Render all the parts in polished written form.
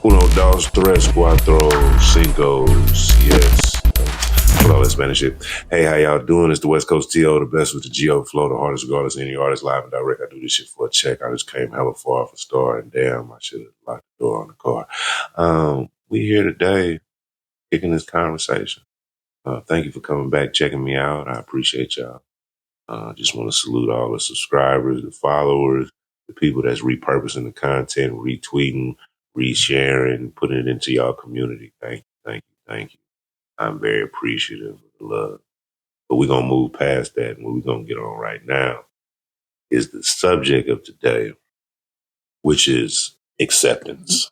Uno, dos, tres, cuatro, cinco, yes. Put all that Spanish shit. Hey, how y'all doing? It's the West Coast TO, the best with the Geo flow, the hardest regardless of any artist, live and direct. I do this shit for a check. I just came hella far off a star, and damn, I should have locked the door on the car. We here today kicking this conversation. Thank you for coming back, checking me out. I appreciate y'all. Just want to salute all the subscribers, the followers, the people that's repurposing the content, retweeting, resharing, putting it into y'all community. Thank you, thank you, thank you. I'm very appreciative of the love. But we're going to move past that, and what we're going to get on right now is the subject of today, which is acceptance.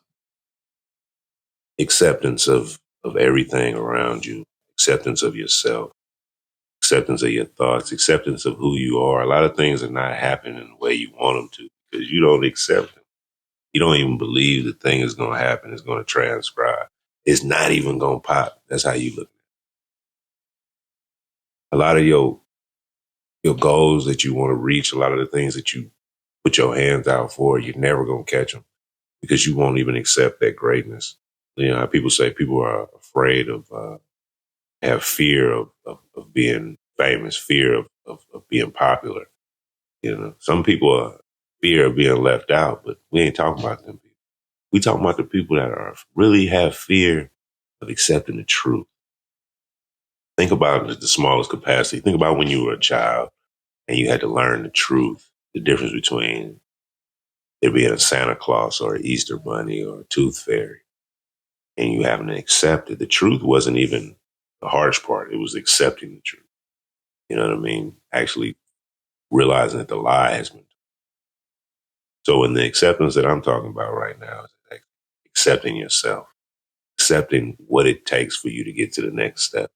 Acceptance of everything around you, acceptance of yourself, acceptance of your thoughts, acceptance of who you are. A lot of things are not happening the way you want them to because you don't accept them. You don't even believe the thing is going to happen. It's going to transcribe. It's not even going to pop. That's how you look. A lot of your goals that you want to reach, a lot of the things that you put your hands out for, you're never going to catch them because you won't even accept that greatness. You know how people say people are afraid of, have fear of being famous, fear of being popular. You know, some people are fear of being left out, but we ain't talking about them people. We talking about the people that are really have fear of accepting the truth. Think about it at the smallest capacity. Think about when you were a child and you had to learn the truth, the difference between there being a Santa Claus or an Easter Bunny or a Tooth Fairy, and you having to accept it. The truth wasn't even the harsh part. It was accepting the truth. You know what I mean? Actually realizing that the lie has been told. So in the acceptance that I'm talking about right now, is accepting yourself, accepting what it takes for you to get to the next step,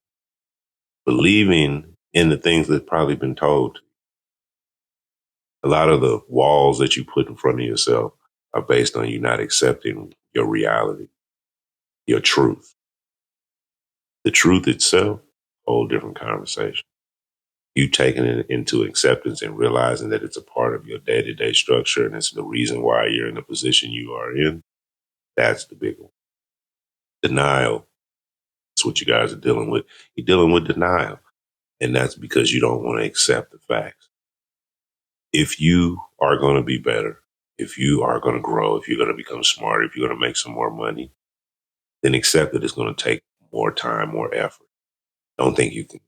believing in the things that probably been told. A lot of the walls that you put in front of yourself are based on you not accepting your reality, your truth. The truth itself, whole different conversation. You taking it into acceptance and realizing that it's a part of your day-to-day structure and it's the reason why you're in the position you are in. That's the big one. Denial. That's what you guys are dealing with. You're dealing with denial. And that's because you don't want to accept the facts. If you are going to be better, if you are going to grow, if you're going to become smarter, if you're going to make some more money, then accept that it's going to take more time, more effort. Don't think you can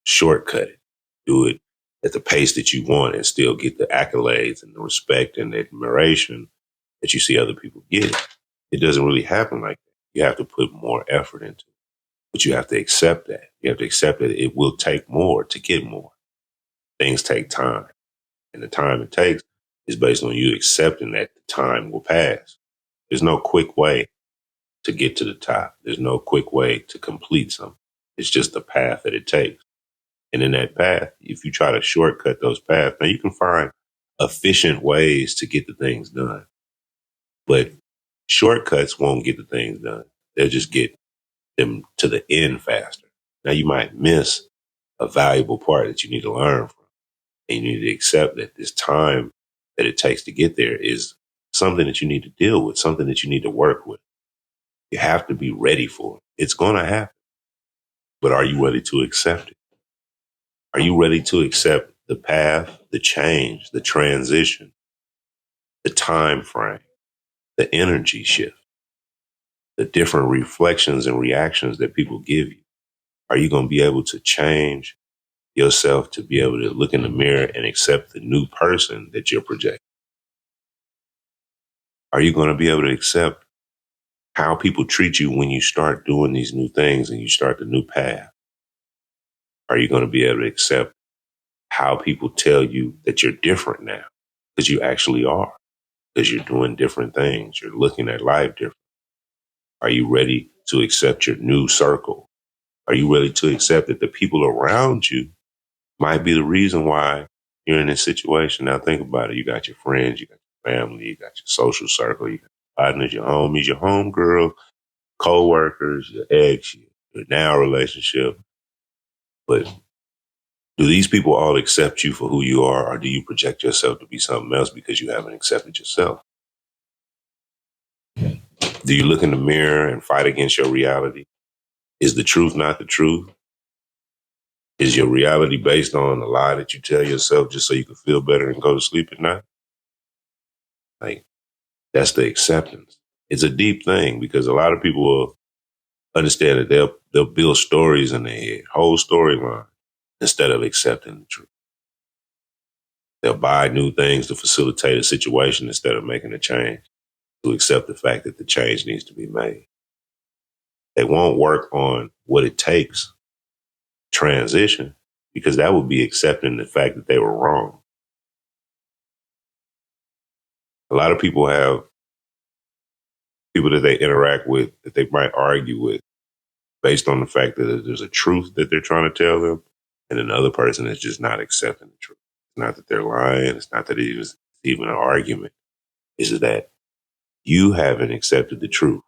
shortcut it. Do it at the pace that you want and still get the accolades and the respect and the admiration that you see other people get. It doesn't really happen like that. You have to put more effort into it. But you have to accept that. You have to accept that it will take more to get more. Things take time. And the time it takes is based on you accepting that the time will pass. There's no quick way to get to the top. There's no quick way to complete something. It's just the path that it takes. And in that path, if you try to shortcut those paths, now you can find efficient ways to get the things done. But shortcuts won't get the things done. They'll just get them to the end faster. Now you might miss a valuable part that you need to learn from. And you need to accept that this time that it takes to get there is something that you need to deal with, something that you need to work with. You have to be ready for it. It's going to happen. But are you ready to accept it? Are you ready to accept the path, the change, the transition, the time frame, the energy shift, the different reflections and reactions that people give you? Are you going to be able to change yourself to be able to look in the mirror and accept the new person that you're projecting? Are you going to be able to accept how people treat you when you start doing these new things and you start the new path? Are you going to be able to accept how people tell you that you're different now? Because you actually are. Because you're doing different things. You're looking at life different. Are you ready to accept your new circle? Are you ready to accept that the people around you might be the reason why you're in this situation? Now think about it. You got your friends, you got your family, you got your social circle, you got your partners, your homies, your homegirls, co-workers, your ex, your now relationship. But do these people all accept you for who you are, or do you project yourself to be something else because you haven't accepted yourself? Do you look in the mirror and fight against your reality? Is the truth not the truth? Is your reality based on a lie that you tell yourself just so you can feel better and go to sleep at night? Like, that's the acceptance. It's a deep thing because a lot of people will understand that they'll build stories in their head, whole storyline, instead of accepting the truth. They'll buy new things to facilitate a situation instead of making a change, to accept the fact that the change needs to be made. They won't work on what it takes to transition because that would be accepting the fact that they were wrong. A lot of people have people that they interact with that they might argue with based on the fact that there's a truth that they're trying to tell them, and another person is just not accepting the truth. It's not that they're lying. It's not that it was even an argument. It's just that you haven't accepted the truth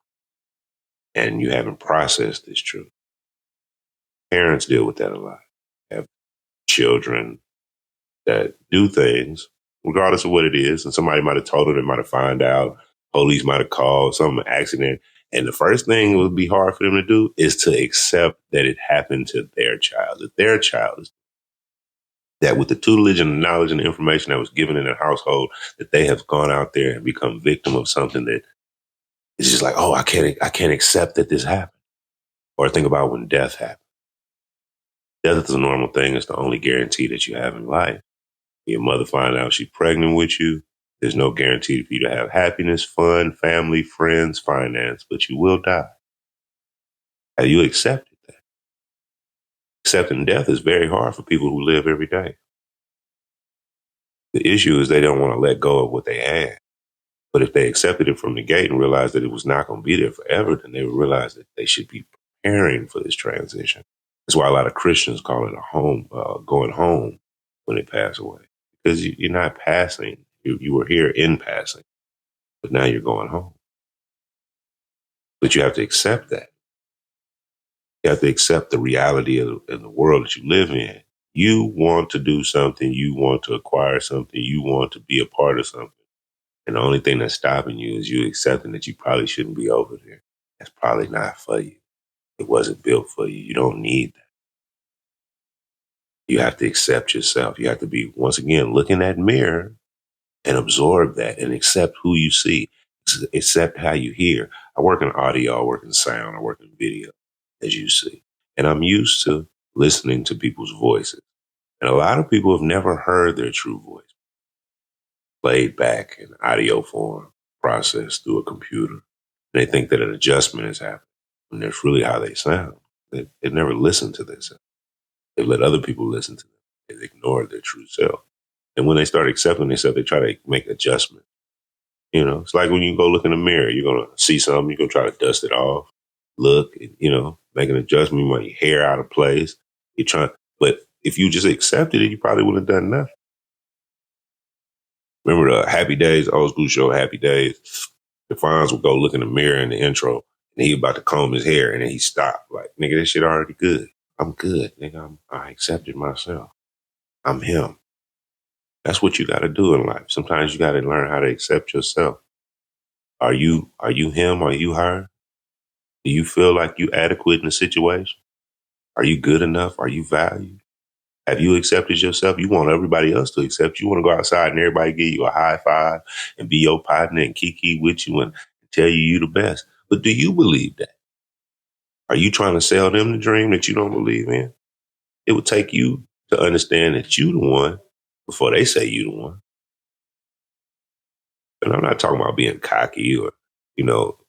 and you haven't processed this truth. Parents deal with that a lot. Have children that do things, regardless of what it is, and somebody might have told them, they might have found out, police might have called, some accident. And the first thing it would be hard for them to do is to accept that it happened to their child, that their child is that with the tutelage and the knowledge and the information that was given in their household, that they have gone out there and become victim of something that is just like, oh, I can't accept that this happened. Or think about when death happens. Death is a normal thing. It's the only guarantee that you have in life. Your mother find out she's pregnant with you. There's no guarantee for you to have happiness, fun, family, friends, finance, but you will die. Have you accepted that? Accepting death is very hard for people who live every day. The issue is they don't want to let go of what they had. But if they accepted it from the gate and realized that it was not going to be there forever, then they would realize that they should be preparing for this transition. That's why a lot of Christians call it a home, going home when they pass away. Because you're not passing. You were here in passing, but now you're going home. But you have to accept that. You have to accept the reality of the world that you live in. You want to do something. You want to acquire something. You want to be a part of something. And the only thing that's stopping you is you accepting that you probably shouldn't be over there. That's probably not for you. It wasn't built for you. You don't need that. You have to accept yourself. You have to be, once again, look in that mirror and absorb that and accept who you see, accept how you hear. I work in audio, I work in sound, I work in video, as you see. And I'm used to listening to people's voices. And a lot of people have never heard their true voice played back in audio form, processed through a computer. And they think that an adjustment is happening when that's really how they sound. They never listen to themselves. They let other people listen to them. They ignore their true self. And when they start accepting themselves, they try to make adjustments. You know, it's like when you go look in the mirror, you're going to see something, you're going to try to dust it off, look, make an adjustment, you want your hair out of place. But if you just accepted it, you probably wouldn't have done nothing. Remember the Happy Days, old school show, Happy Days? Defonz would go look in the mirror in the intro and he about to comb his hair and then he stopped. Like, nigga, this shit already good. I'm good, nigga. I accepted myself. I'm him. That's what you got to do in life. Sometimes you got to learn how to accept yourself. Are you him? Are you her? Do you feel like you adequate in the situation? Are you good enough? Are you valued? Have you accepted yourself? You want everybody else to accept you. You want to go outside and everybody give you a high five and be your partner and kiki with you and tell you the best. But do you believe that? Are you trying to sell them the dream that you don't believe in? It would take you to understand that you the one before they say you the one. And I'm not talking about being cocky or,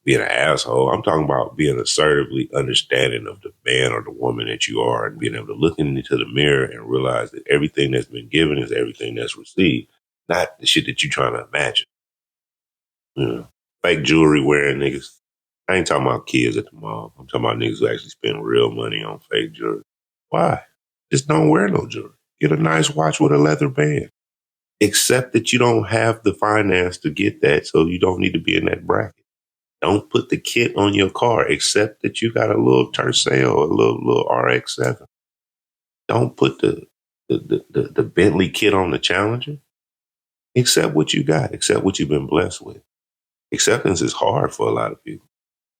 being an asshole. I'm talking about being assertively understanding of the man or the woman that you are and being able to look into the mirror and realize that everything that's been given is everything that's received, not the shit that you're trying to imagine. Fake jewelry wearing niggas. I ain't talking about kids at the mall. I'm talking about niggas who actually spend real money on fake jewelry. Why? Just don't wear no jewelry. Get a nice watch with a leather band. Accept that you don't have the finance to get that, so you don't need to be in that bracket. Don't put the kit on your car. Accept that you got a little Tercel, a little RX-7. Don't put the Bentley kit on the Challenger. Accept what you got. Accept what you've been blessed with. Acceptance is hard for a lot of people.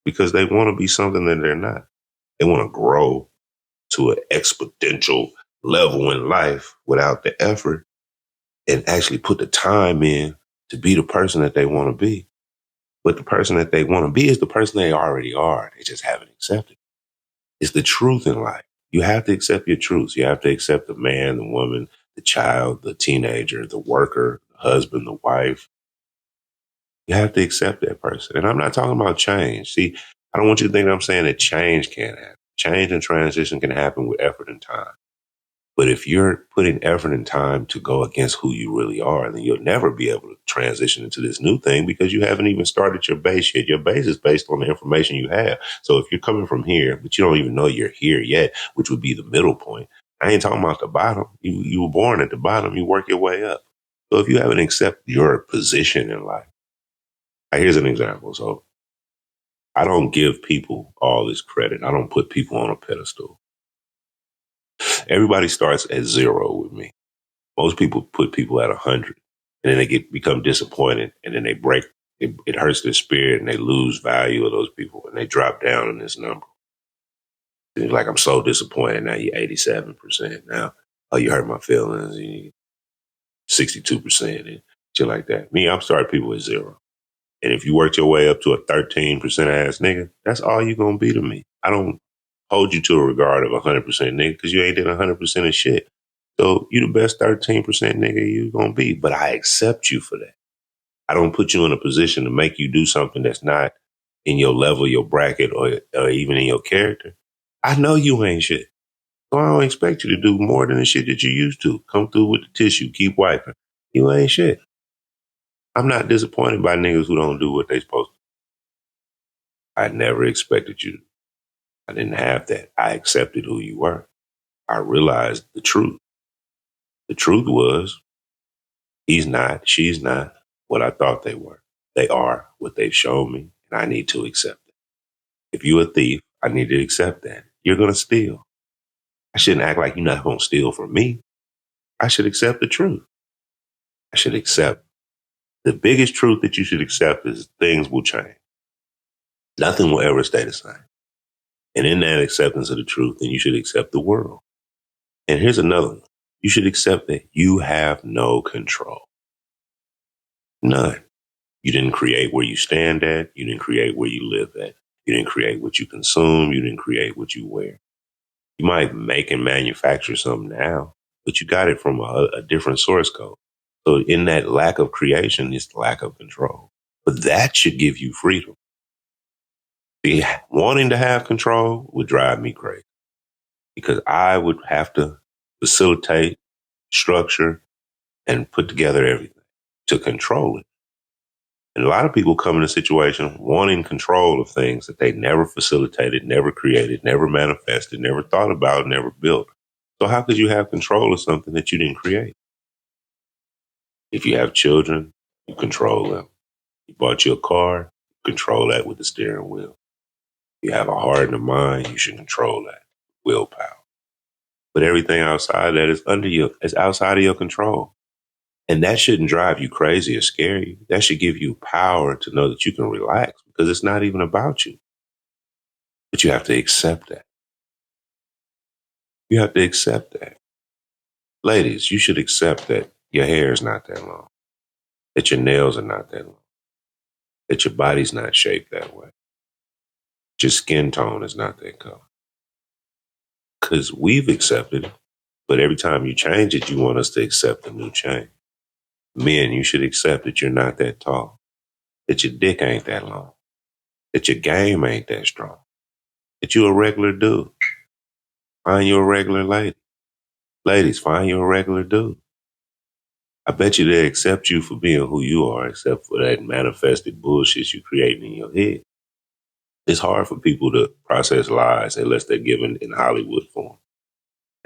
because they want to be something that they're not. They want to grow to an exponential level in life without the effort and actually put the time in to be the person that they want to be. But the person that they want to be is the person they already are. They just haven't accepted. It's the truth in life. You have to accept your truths. You have to accept the man, the woman, the child, the teenager, the worker, the husband, the wife. You have to accept that person. And I'm not talking about change. See, I don't want you to think that I'm saying that change can't happen. Change and transition can happen with effort and time. But if you're putting effort and time to go against who you really are, then you'll never be able to transition into this new thing because you haven't even started your base yet. Your base is based on the information you have. So if you're coming from here, but you don't even know you're here yet, which would be the middle point. I ain't talking about the bottom. You were born at the bottom. You work your way up. So if you haven't accepted your position in life, here's an example. So I don't give people all this credit. I don't put people on a pedestal. Everybody starts at 0 with me. Most people put people at 100 and then they become disappointed and then they break. It hurts their spirit and they lose value of those people and they drop down in this number. And it's like, I'm so disappointed. Now you're 87% now. Oh, you hurt my feelings. You 62% and shit like that. Me, I'm starting people at 0. And if you worked your way up to a 13% ass nigga, that's all you're going to be to me. I don't hold you to a regard of 100% nigga because you ain't did 100% of shit. So you the best 13% nigga you going to be. But I accept you for that. I don't put you in a position to make you do something that's not in your level, your bracket, or even in your character. I know you ain't shit. So I don't expect you to do more than the shit that you used to. Come through with the tissue. Keep wiping. You ain't shit. I'm not disappointed by niggas who don't do what they supposed to. I never expected you to. I didn't have that. I accepted who you were. I realized the truth. The truth was he's not, she's not what I thought they were. They are what they've shown me, and I need to accept it. If you're a thief, I need to accept that. You're going to steal. I shouldn't act like you're not going to steal from me. I should accept the truth. I should accept. The biggest truth that you should accept is things will change. Nothing will ever stay the same. And in that acceptance of the truth, then you should accept the world. And here's another one. You should accept that you have no control. None. You didn't create where you stand at. You didn't create where you live at. You didn't create what you consume. You didn't create what you wear. You might make and manufacture something now, but you got it from a different source code. So in that lack of creation is lack of control. But that should give you freedom. See, wanting to have control would drive me crazy because I would have to facilitate, structure, and put together everything to control it. And a lot of people come in a situation wanting control of things that they never facilitated, never created, never manifested, never thought about, never built. So how could you have control of something that you didn't create? If you have children, you control them. You bought your car, control that with the steering wheel. If you have a heart and a mind, you should control that. Willpower. But everything outside that is is outside of your control. And that shouldn't drive you crazy or scare you. That should give you power to know that you can relax because it's not even about you. But you have to accept that. You have to accept that. Ladies, you should accept that your hair is not that long, that your nails are not that long, that your body's not shaped that way, your skin tone is not that color. Because we've accepted it, but every time you change it, you want us to accept the new change. Men, you should accept that you're not that tall, that your dick ain't that long, that your game ain't that strong, that you're a regular dude. Find you a regular lady. Ladies, find you a regular dude. I bet you they accept you for being who you are, except for that manifested bullshit you creating in your head. It's hard for people to process lies unless they're given in Hollywood form.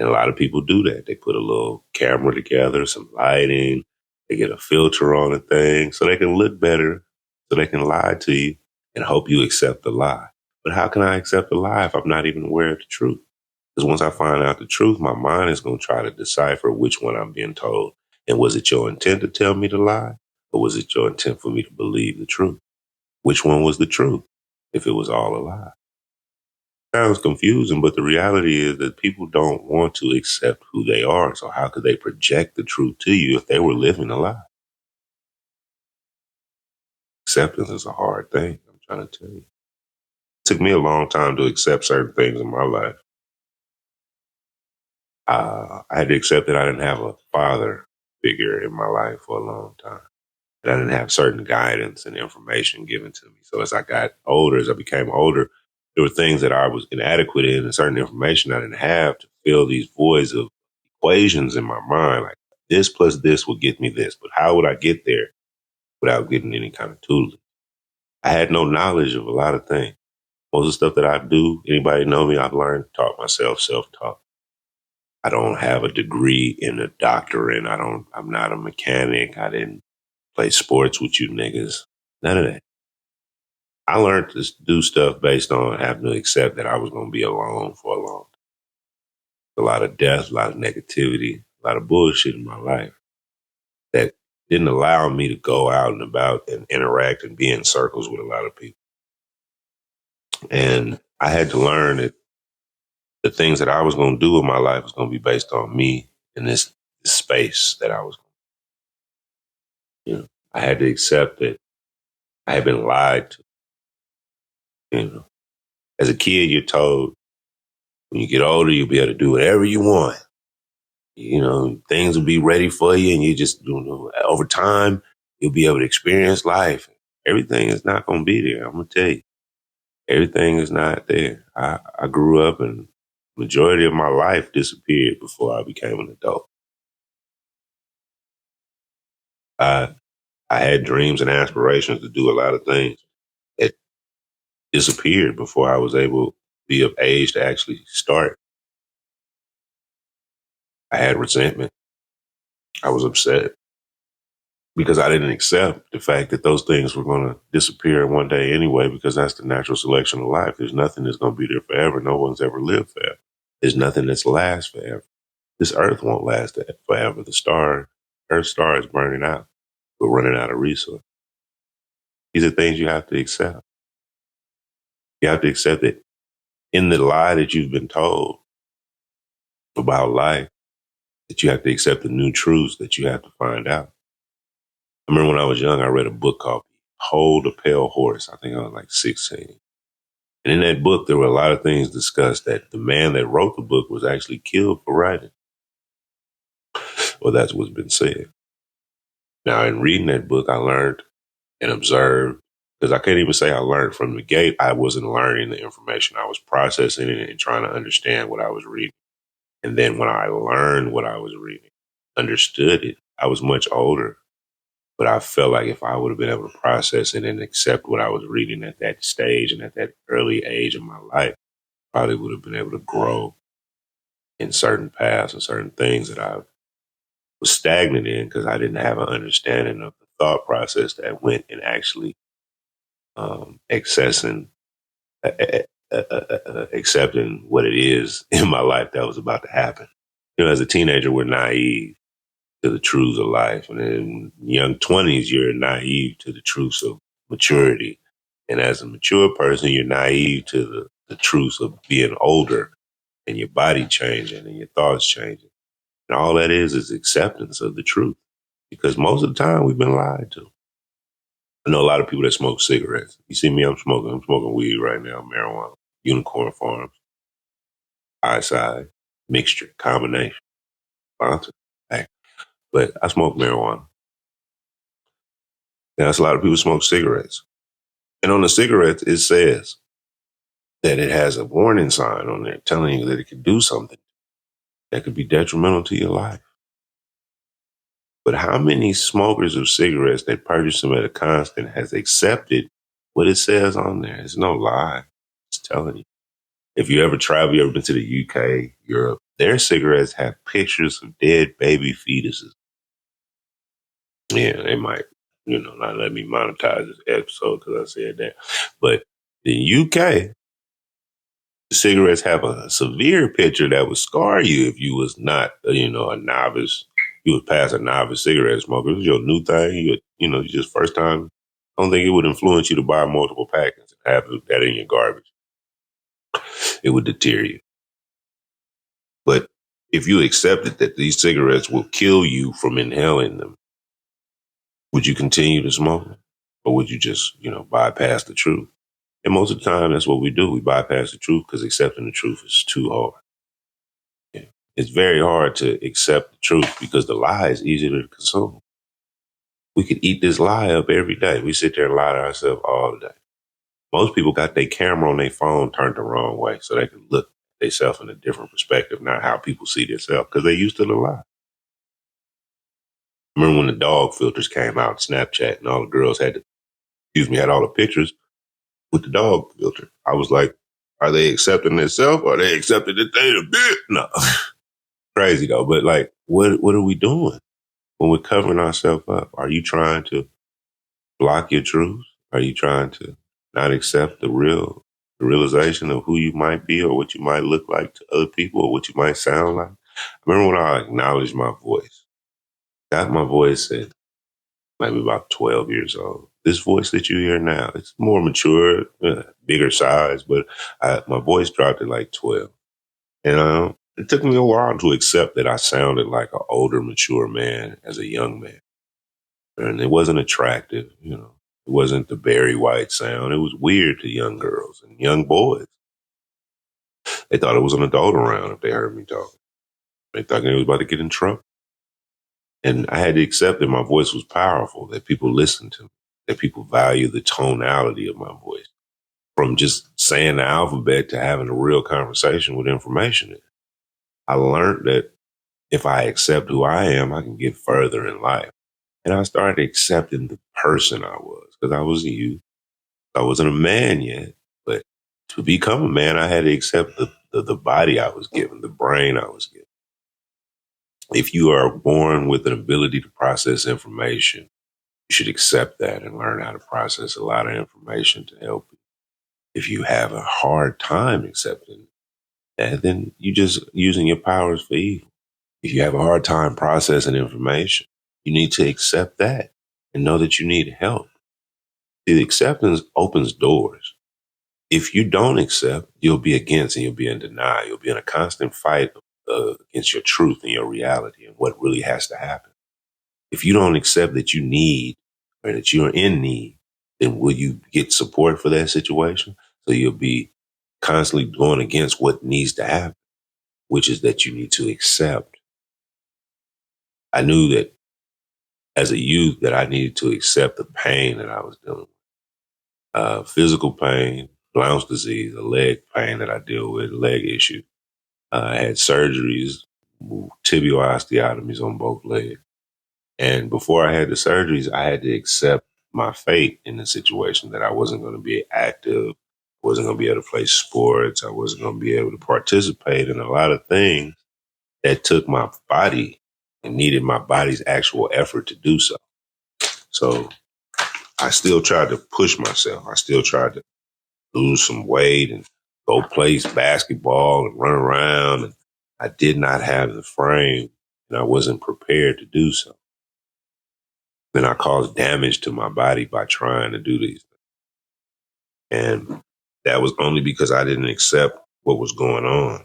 And a lot of people do that. They put a little camera together, some lighting, they get a filter on the thing so they can look better, so they can lie to you and hope you accept the lie. But how can I accept the lie if I'm not even aware of the truth? Because once I find out the truth, my mind is going to try to decipher which one I'm being told. And was it your intent to tell me the lie? Or was it your intent for me to believe the truth? Which one was the truth? if it was all a lie? Sounds confusing, but the reality is that people don't want to accept who they are. So how could they project the truth to you if they were living a lie? Acceptance is a hard thing, I'm trying to tell you. It took me a long time to accept certain things in my life. I had to accept that I didn't have a father figure in my life for a long time. And I didn't have certain guidance and information given to me. So as I got older, as I became older, there were things that I was inadequate in and certain information I didn't have to fill these voids of equations in my mind. Like this plus this will get me this. But how would I get there without getting any kind of tutelage? I had no knowledge of a lot of things. Most of the stuff that I do, anybody know me, I've learned, taught myself, self-taught. I don't have a degree in a doctorate. I'm not a mechanic. I didn't play sports with you niggas. None of that. I learned to do stuff based on having to accept that I was going to be alone for a long time. A lot of death, a lot of negativity, a lot of bullshit in my life that didn't allow me to go out and about and interact and be in circles with a lot of people. And I had to learn that the things that I was going to do in my life was going to be based on me in this space that I was going to, I had to accept that I had been lied to. As a kid, you're told when you get older, you'll be able to do whatever you want. Things will be ready for you, and you just, over time, you'll be able to experience life. Everything is not going to be there. I'm going to tell you, everything is not there. I grew up, and majority of my life disappeared before I became an adult. I had dreams and aspirations to do a lot of things that disappeared before I was able to be of age to actually start. I had resentment. I was upset because I didn't accept the fact that those things were going to disappear one day anyway, because that's the natural selection of life. There's nothing that's going to be there forever. No one's ever lived forever. There's nothing that's lasts forever. This earth won't last forever. Earth star is burning out. We're running out of resources. These are things you have to accept. You have to accept that in the lie that you've been told about life, that you have to accept the new truths that you have to find out. I remember when I was young, I read a book called Hold a Pale Horse. I think I was like 16. And in that book, there were a lot of things discussed that the man that wrote the book was actually killed for writing. Well, that's what's been said. Now, in reading that book, I learned and observed, because I can't even say I learned from the gate. I wasn't learning the information. I was processing it and trying to understand what I was reading. And then when I learned what I was reading, understood it, I was much older. But I felt like if I would have been able to process it and accept what I was reading at that stage and at that early age of my life, I probably would have been able to grow in certain paths and certain things that I was stagnant in because I didn't have an understanding of the thought process that went in actually accessing, accepting what it is in my life that was about to happen. As a teenager, we're naive to the truths of life. And in young 20s, you're naive to the truths of maturity. And as a mature person, you're naive to the truths of being older and your body changing and your thoughts changing. And all that is acceptance of the truth. Because most of the time we've been lied to. I know a lot of people that smoke cigarettes. You see me, I'm smoking weed right now, marijuana, Unicorn Farms, eyesight, mixture, combination, sponsor. Hey, but I smoke marijuana. Now, that's a lot of people smoke cigarettes. And on the cigarettes, it says that it has a warning sign on there telling you that it could do something that could be detrimental to your life. But how many smokers of cigarettes that purchase them at a constant has accepted what it says on there? It's no lie. It's telling you. If you ever travel, you ever been to the UK, Europe, their cigarettes have pictures of dead baby fetuses. Yeah, they might, not let me monetize this episode because I said that. But in UK, the cigarettes have a severe picture that would scar you if you was not, a novice. You was past a novice cigarette smoker. It was your new thing. You just first time. I don't think it would influence you to buy multiple packets. have that in your garbage. It would deter you. But if you accepted that these cigarettes will kill you from inhaling them, would you continue to smoke? Or would you just, bypass the truth? And most of the time, that's what we do. We bypass the truth because accepting the truth is too hard. Yeah. It's very hard to accept the truth because the lie is easy to consume. We could eat this lie up every day. We sit there and lie to ourselves all day. Most people got their camera on their phone turned the wrong way so they can look at themselves in a different perspective, not how people see themselves, because they used to the lie. Remember when the dog filters came out, Snapchat, and all the girls had all the pictures with the dog filter. I was like, are they accepting themselves? Or are they accepting that they a bit? No. Crazy though. But like, what are we doing when we're covering ourselves up? Are you trying to block your truth? Are you trying to not accept the realization of who you might be or what you might look like to other people or what you might sound like? I remember when I acknowledged my voice. Got my voice at maybe about 12 years old. This voice that you hear now, it's more mature, bigger size, but my voice dropped at like 12. And it took me a while to accept that I sounded like an older, mature man as a young man. And it wasn't attractive, It wasn't the Barry White sound. It was weird to young girls and young boys. They thought it was an adult around if they heard me talking. They thought they was about to get in trouble. And I had to accept that my voice was powerful, that people listened to me, that people value the tonality of my voice. From just saying the alphabet to having a real conversation with information in it. I learned that if I accept who I am, I can get further in life. And I started accepting the person I was because I was a youth. I wasn't a man yet, but to become a man, I had to accept the body I was given, the brain I was given. If you are born with an ability to process information, you should accept that and learn how to process a lot of information to help you. If you have a hard time accepting that, then you're just using your powers for evil. If you have a hard time processing information, you need to accept that and know that you need help. See, the acceptance opens doors. If you don't accept, you'll be against and you'll be in denial. You'll be in a constant fight against your truth and your reality and what really has to happen. If you don't accept that you need or that you're in need, then will you get support for that situation? So you'll be constantly going against what needs to happen, which is that you need to accept. I knew that as a youth that I needed to accept the pain that I was dealing with. Physical pain, Blount's disease, a leg pain that I deal with, leg issue. I had surgeries, tibial osteotomies on both legs. And before I had the surgeries, I had to accept my fate in the situation that I wasn't going to be active, wasn't going to be able to play sports, I wasn't going to be able to participate in a lot of things that took my body and needed my body's actual effort to do so. So I still tried to push myself. I still tried to lose some weight and go play basketball and run around. And I did not have the frame and I wasn't prepared to do so. Then I caused damage to my body by trying to do these things. And that was only because I didn't accept what was going on.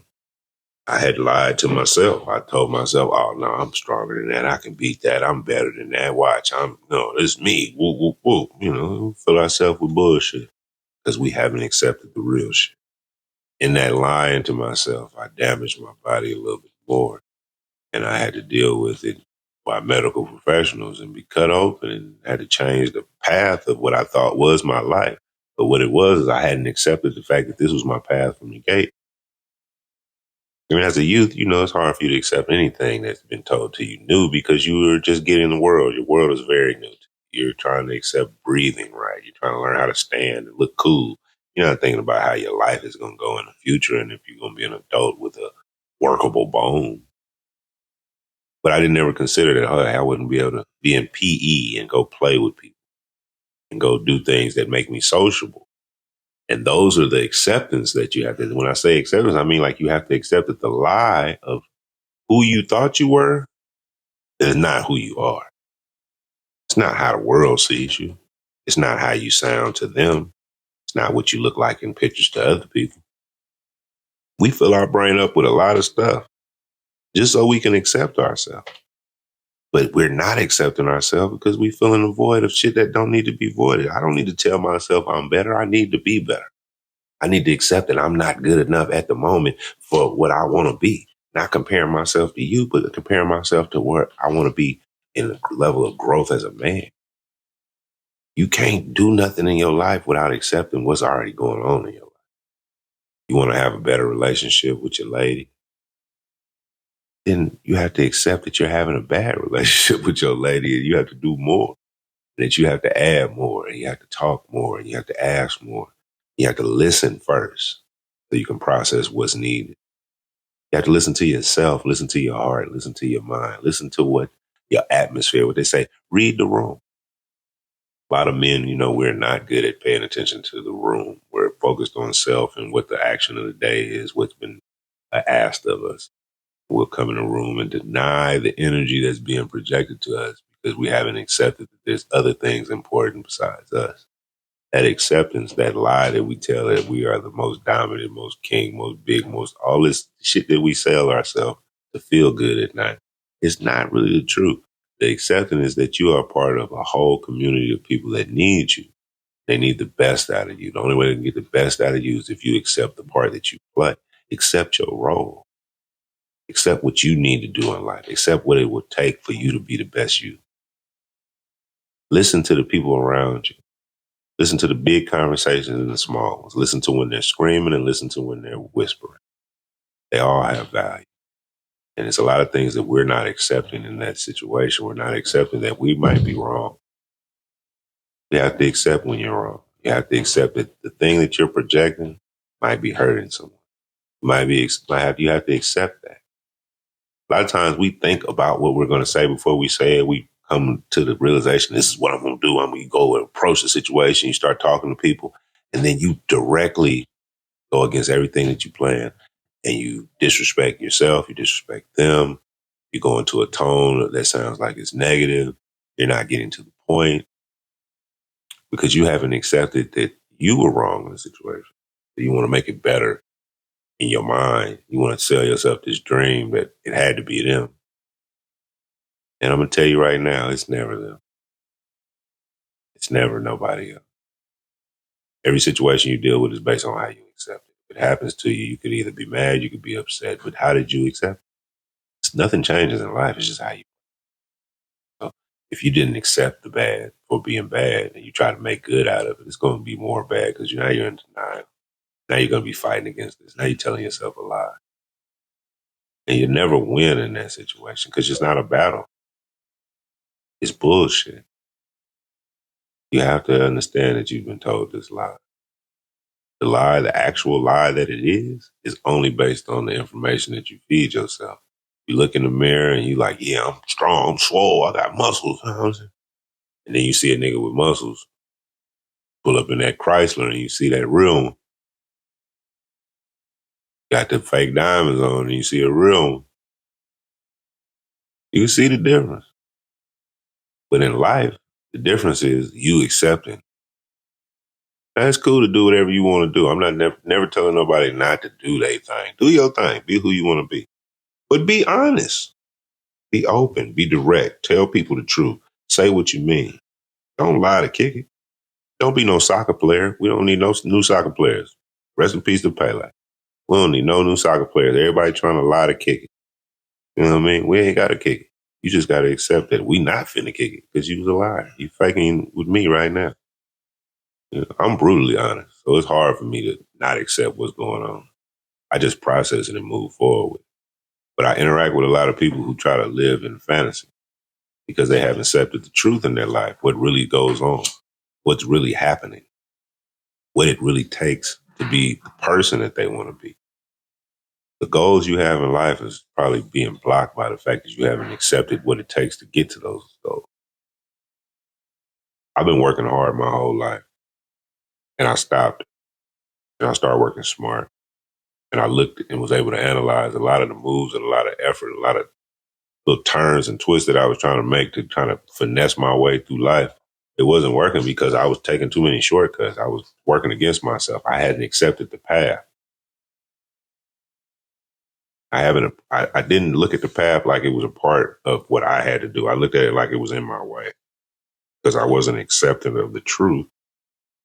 I had lied to myself. I told myself, oh, no, I'm stronger than that. I can beat that. I'm better than that. Watch, it's me. Woo, woo, woo. Fill ourselves with bullshit because we haven't accepted the real shit. In that lying to myself, I damaged my body a little bit more. And I had to deal with it by medical professionals and be cut open and had to change the path of what I thought was my life. But what it was is I hadn't accepted the fact that this was my path from the gate. I mean, as a youth, it's hard for you to accept anything that's been told to you new because you were just getting the world. Your world is very new to you. You're trying to accept breathing right. You're trying to learn how to stand and look cool. You're not thinking about how your life is going to go in the future and if you're going to be an adult with a workable bone. But I didn't ever consider that I wouldn't be able to be in PE and go play with people and go do things that make me sociable. And those are the acceptance that you have to, when I say acceptance, I mean like you have to accept that the lie of who you thought you were is not who you are. It's not how the world sees you. It's not how you sound to them. It's not what you look like in pictures to other people. We fill our brain up with a lot of stuff just so we can accept ourselves. But we're not accepting ourselves because we fill in a void of shit that don't need to be voided. I don't need to tell myself I'm better. I need to be better. I need to accept that I'm not good enough at the moment for what I want to be. Not comparing myself to you, but comparing myself to where I want to be in a level of growth as a man. You can't do nothing in your life without accepting what's already going on in your life. You want to have a better relationship with your lady, then you have to accept that you're having a bad relationship with your lady and you have to do more. That you have to add more and you have to talk more and you have to ask more. You have to listen first so you can process what's needed. You have to listen to yourself, listen to your heart, listen to your mind, listen to what your atmosphere, what they say, read the room. A lot of men, we're not good at paying attention to the room. We're focused on self and what the action of the day is, what's been asked of us. We'll come in a room and deny the energy that's being projected to us because we haven't accepted that there's other things important besides us. That acceptance, that lie that we tell that we are the most dominant, most king, most big, most all this shit that we sell ourselves to feel good at night, it's not really the truth. The acceptance is that you are part of a whole community of people that need you. They need the best out of you. The only way they can get the best out of you is if you accept the part that you play. Accept your role. Accept what you need to do in life. Accept what it will take for you to be the best you. Listen to the people around you. Listen to the big conversations and the small ones. Listen to when they're screaming and listen to when they're whispering. They all have value. And it's a lot of things that we're not accepting in that situation. We're not accepting that we might be wrong. You have to accept when you're wrong. You have to accept that the thing that you're projecting might be hurting someone. You have to accept that. A lot of times we think about what we're going to say before we say it. We come to the realization, this is what I'm going to do. I'm going to go and approach the situation. You start talking to people and then you directly go against everything that you plan and you disrespect yourself. You disrespect them. You go into a tone that sounds like it's negative. You're not getting to the point because you haven't accepted that you were wrong in the situation. You want to make it better in your mind. You want to sell yourself this dream that it had to be them. And I'm going to tell you right now, it's never them. It's never nobody else. Every situation you deal with is based on how you accept it. If it happens to you, you could either be mad, you could be upset, but how did you accept it? Nothing changes in life. It's just how you. So if you didn't accept the bad for being bad and you try to make good out of it, it's going to be more bad because now you're in denial. Now you're going to be fighting against this. Now you're telling yourself a lie. And you never win in that situation because it's not a battle. It's bullshit. You have to understand that you've been told this lie. The lie, the actual lie that it is only based on the information that you feed yourself. You look in the mirror and you like, yeah, I'm strong, I'm swole, I got muscles. And then you see a nigga with muscles pull up in that Chrysler and you see that real one. Got the fake diamonds on and you see a real one. You see the difference. But in life, the difference is you accepting. Now, it's cool to do whatever you want to do. I'm not never telling nobody not to do their thing. Do your thing. Be who you want to be. But be honest. Be open. Be direct. Tell people the truth. Say what you mean. Don't lie to kick it. Don't be no soccer player. We don't need no new soccer players. Rest in peace to Pele. We don't need no new soccer players. Everybody trying to lie to kick it. You know what I mean? We ain't got to kick it. You just got to accept that we not finna kick it because you was a liar. You faking with me right now. You know, I'm brutally honest. So it's hard for me to not accept what's going on. I just process it and move forward. But I interact with a lot of people who try to live in fantasy because they haven't accepted the truth in their life, what really goes on, what's really happening, what it really takes to be the person that they want to be. The goals you have in life is probably being blocked by the fact that you haven't accepted what it takes to get to those goals. I've been working hard my whole life and I stopped and I started working smart. And I looked and was able to analyze a lot of the moves and a lot of effort, a lot of little turns and twists that I was trying to make to try to finesse my way through life. It wasn't working because I was taking too many shortcuts. I was working against myself. I hadn't accepted the path. I didn't look at the path like it was a part of what I had to do. I looked at it like it was in my way because I wasn't accepting of the truth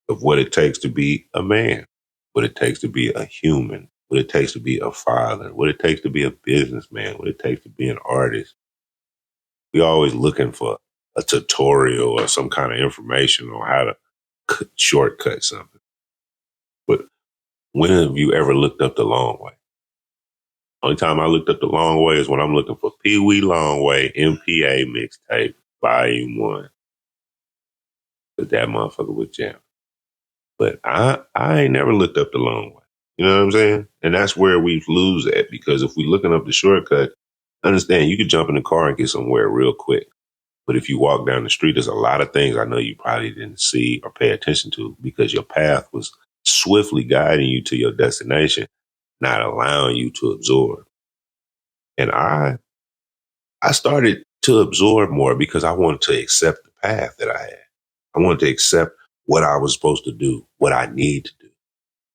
of what it takes to be a man, what it takes to be a human, what it takes to be a father, what it takes to be a businessman, what it takes to be an artist. We're always looking for a tutorial or some kind of information on how to shortcut something. But when have you ever looked up the long way? Only time I looked up the long way is when I'm looking for Pee Wee Longway MPA mixtape, volume 1. But that motherfucker was jam. But I ain't never looked up the long way. You know what I'm saying? And that's where we lose at, because if we looking up the shortcut, understand you could jump in the car and get somewhere real quick. But if you walk down the street, there's a lot of things I know you probably didn't see or pay attention to because your path was swiftly guiding you to your destination, not allowing you to absorb. And I started to absorb more because I wanted to accept the path that I had. I wanted to accept what I was supposed to do, what I need to do.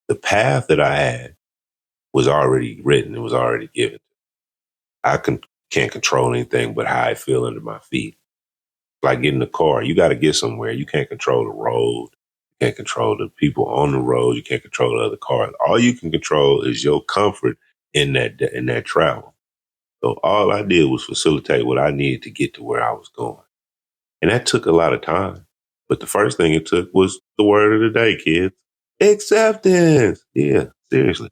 The path that I had was already written. It was already given. Can't control anything but how I feel under my feet. Like getting in the car, you got to get somewhere. You can't control the road. You can't control the people on the road. You can't control the other cars. All you can control is your comfort in that travel. So all I did was facilitate what I needed to get to where I was going. And that took a lot of time. But the first thing it took was the word of the day, kids. Acceptance. Yeah, seriously.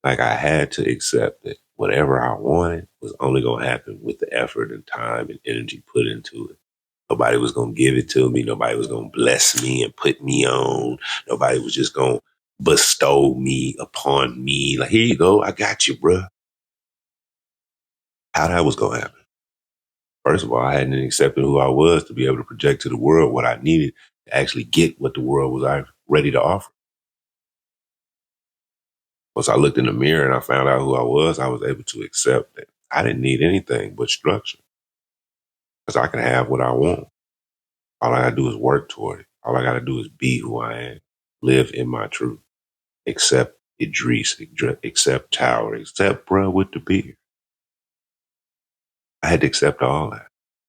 Like I had to accept that whatever I wanted was only going to happen with the effort and time and energy put into it. Nobody was going to give it to me. Nobody was going to bless me and put me on. Nobody was just going to bestow me upon me. Like, here you go. I got you, bruh. How that was going to happen? First of all, I hadn't accepted who I was to be able to project to the world what I needed to actually get what the world was ready to offer. Once I looked in the mirror and I found out who I was able to accept that I didn't need anything but structure because I can have what I want. All I got to do is work toward it. All I got to do is be who I am, live in my truth, accept Idris, accept Tower, accept Bruhwitdabeard. I had to accept all that.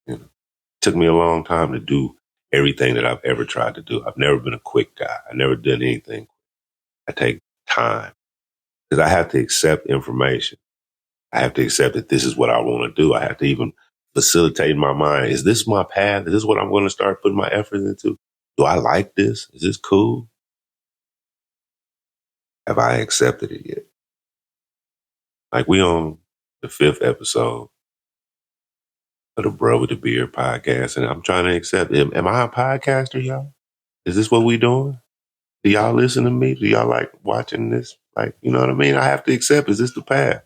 You know, it took me a long time to do everything that I've ever tried to do. I've never been a quick guy. I never done anything. I take time because I have to accept information. I have to accept that this is what I want to do. I have to even facilitate in my mind. Is this my path? Is this what I'm going to start putting my effort into? Do I like this? Is this cool? Have I accepted it yet? Like we on the 5th episode of the Bruhwitdabeard podcast, and I'm trying to accept it. Am I a podcaster, y'all? Is this what we doing? Do y'all listen to me? Do y'all like watching this? Like, you know what I mean? I have to accept, is this the path?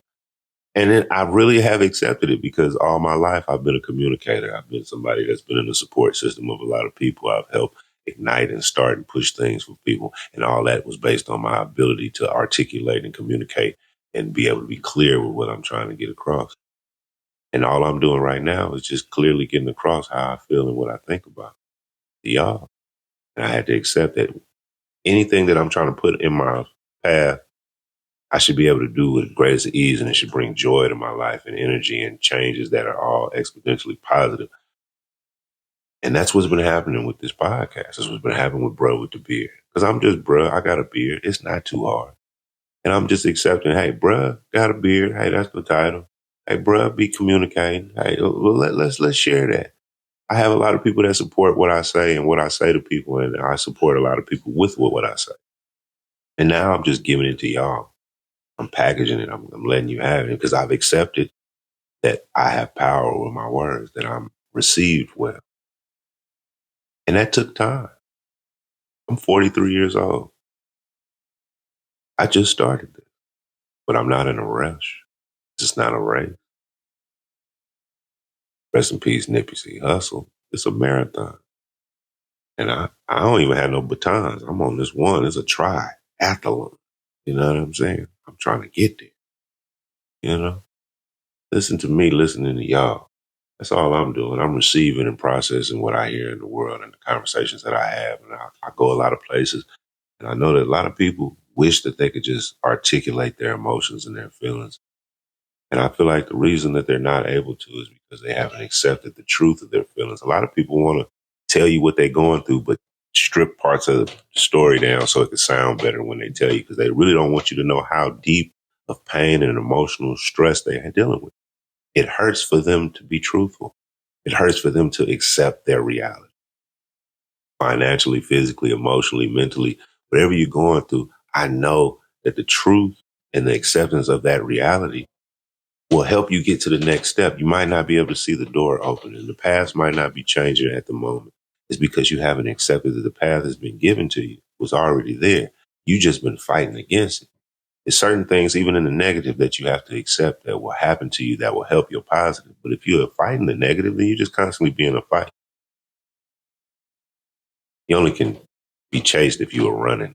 And then I really have accepted it because all my life I've been a communicator. I've been somebody that's been in the support system of a lot of people. I've helped ignite and start and push things for people. And all that was based on my ability to articulate and communicate and be able to be clear with what I'm trying to get across. And all I'm doing right now is just clearly getting across how I feel and what I think about to y'all. And I had to accept that anything that I'm trying to put in my path, I should be able to do with greatest ease, and it should bring joy to my life and energy and changes that are all exponentially positive. And that's what's been happening with this podcast. That's what's been happening with Bruhwitdabeard. Because I'm just bruh, I got a beard. It's not too hard. And I'm just accepting, hey, bruh, got a beard. Hey, that's the title. Hey, bruh, be communicating. Hey, let's share that. I have a lot of people that support what I say and what I say to people, and I support a lot of people with what I say. And now I'm just giving it to y'all. I'm packaging it. I'm letting you have it because I've accepted that I have power over my words, that I'm received well. And that took time. I'm 43 years old. I just started this, but I'm not in a rush. It's just not a race. Rest in peace, Nipsey C. Hustle. It's a marathon. And I don't even have no batons. I'm on this one. It's a triathlon. You know what I'm saying? I'm trying to get there. You know? Listen to me listening to y'all. That's all I'm doing. I'm receiving and processing what I hear in the world and the conversations that I have. And I go a lot of places, and I know that a lot of people wish that they could just articulate their emotions and their feelings. And I feel like the reason that they're not able to is because they haven't accepted the truth of their feelings. A lot of people want to tell you what they're going through, but strip parts of the story down so it can sound better when they tell you, because they really don't want you to know how deep of pain and emotional stress they are dealing with. It hurts for them to be truthful. It hurts for them to accept their reality, financially, physically, emotionally, mentally, whatever you're going through. I know that the truth and the acceptance of that reality will help you get to the next step. You might not be able to see the door open, and the path might not be changing at the moment. It's because you haven't accepted that the path has been given to you, was already there. You just been fighting against it. There's certain things, even in the negative, that you have to accept that will happen to you that will help your positive. But if you're fighting the negative, then you're just constantly being a fight. You only can be chased if you are running.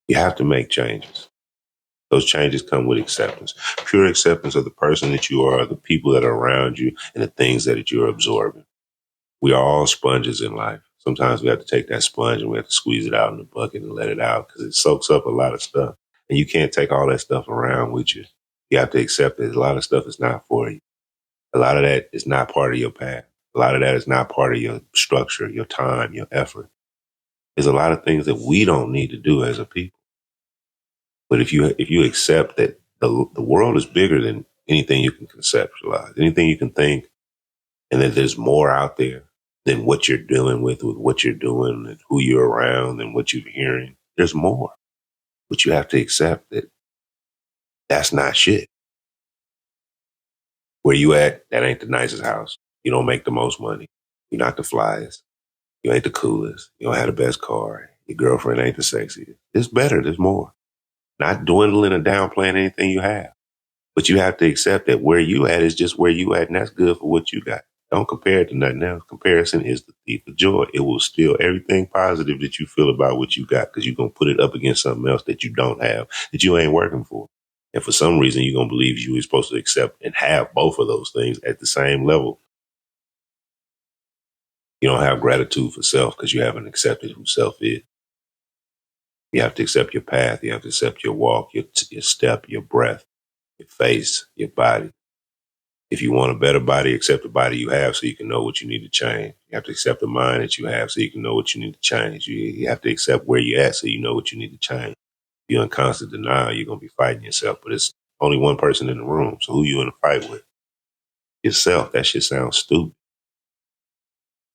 You have to make changes. Those changes come with acceptance, pure acceptance of the person that you are, the people that are around you, and the things that you're absorbing. We are all sponges in life. Sometimes we have to take that sponge and we have to squeeze it out in the bucket and let it out because it soaks up a lot of stuff. And you can't take all that stuff around with you. You have to accept that a lot of stuff is not for you. A lot of that is not part of your path. A lot of that is not part of your structure, your time, your effort. There's a lot of things that we don't need to do as a people. But if you accept that the world is bigger than anything you can conceptualize, anything you can think, and that there's more out there than what you're dealing with what you're doing, and who you're around, and what you're hearing. There's more, but you have to accept that that's not shit. Where you at, that ain't the nicest house. You don't make the most money. You're not the flyest. You ain't the coolest. You don't have the best car. Your girlfriend ain't the sexiest. It's better. There's more. Not dwindling or downplaying anything you have. But you have to accept that where you at is just where you at, and that's good for what you got. Don't compare it to nothing else. Comparison is the thief of joy. It will steal everything positive that you feel about what you got because you're going to put it up against something else that you don't have, that you ain't working for. And for some reason, you're going to believe you were supposed to accept and have both of those things at the same level. You don't have gratitude for self because you haven't accepted who self is. You have to accept your path. You have to accept your walk, your step, your breath, your face, your body. If you want a better body, accept the body you have so you can know what you need to change. You have to accept the mind that you have so you can know what you need to change. You have to accept where you're at so you know what you need to change. If you're in constant denial, you're going to be fighting yourself. But it's only one person in the room. So who you in a fight with? Yourself. That shit sounds stupid.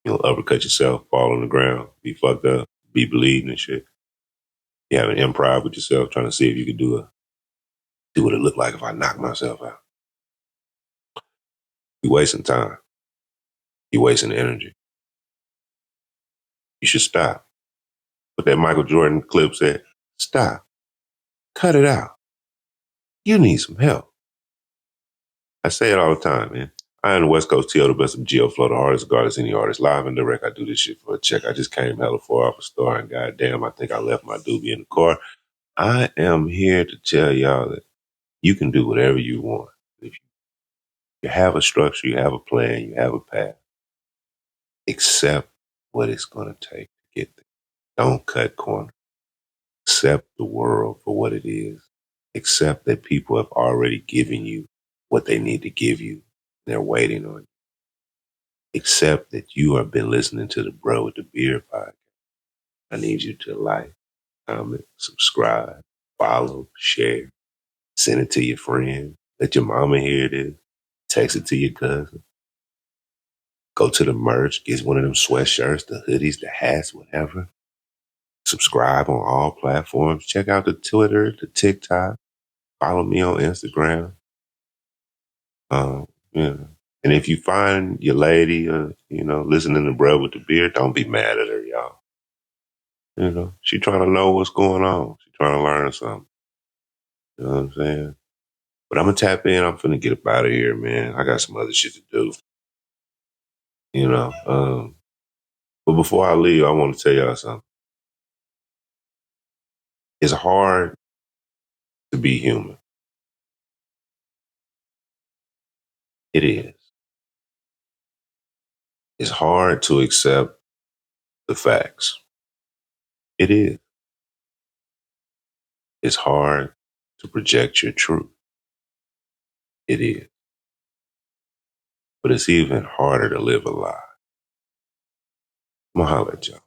You'll uppercut yourself, fall on the ground, be fucked up, be bleeding and shit. You have an improv with yourself trying to see if you could do what it looked like if I knock myself out. You're wasting time. You're wasting energy. You should stop. What that Michael Jordan clip said, stop. Cut it out. You need some help. I say it all the time, man. I am the West Coast TL, the best of Geo Flow, the hardest artist, any artist, live and direct. I do this shit for a check. I just came hella far off a star, and goddamn, I think I left my doobie in the car. I am here to tell y'all that you can do whatever you want. If you have a structure, you have a plan, you have a path, accept what it's going to take to get there. Don't cut corners. Accept the world for what it is. Accept that people have already given you what they need to give you. They're waiting on you. Accept that you have been listening to the Bruhwitdabeard podcast. I need you to like, comment, subscribe, follow, share, send it to your friend. Let your mama hear this. Text it to your cousin. Go to the merch, get one of them sweatshirts, the hoodies, the hats, whatever. Subscribe on all platforms. Check out the Twitter, the TikTok. Follow me on Instagram. Yeah. And if you find your lady, listening to Bruhwitdabeard, don't be mad at her, y'all. She trying to know what's going on. She trying to learn something. You know what I'm saying? But I'm gonna tap in. I'm finna get up out of here, man. I got some other shit to do. You know. But before I leave, I want to tell y'all something. It's hard to be human. It is. It's hard to accept the facts. It is. It's hard to project your truth. It is. But it's even harder to live a lie. I'ma holler at y'all.